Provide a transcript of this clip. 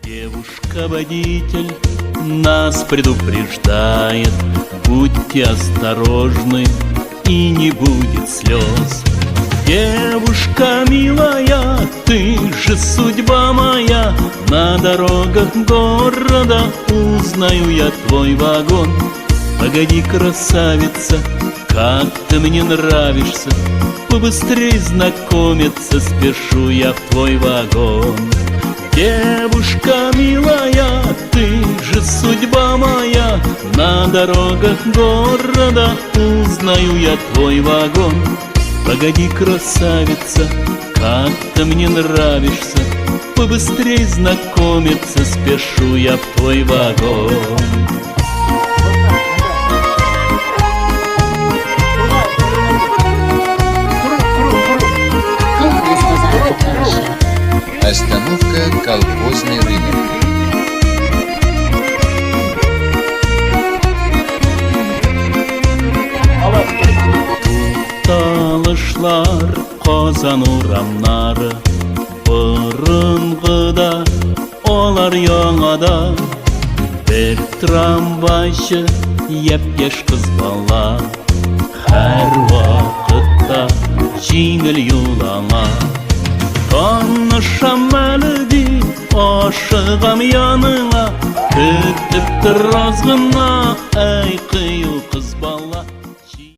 Девушка-водитель нас предупреждает: будьте осторожны, и не будет слез. Девушка милая, ты же судьба моя, на дорогах города узнаю я твой вагон. Погоди, красавица, как ты мне нравишься, побыстрей знакомиться спешу я в твой вагон. Девушка милая, ты же судьба моя, на дорогах города узнаю я твой вагон. Погоди, красавица, как ты мне нравишься, побыстрей знакомиться спешу я в твой вагон. Остановка колхозный рынок. Талышлар Қазан урамнары, бұрынғыда олар яңада. Бір трамвайшы еп-еш қыз бала, әр уақытта жеңіл юлаңа. Танышам әлі де ашығам яныңа, күтіп тұр азғына, әй қиялыңа.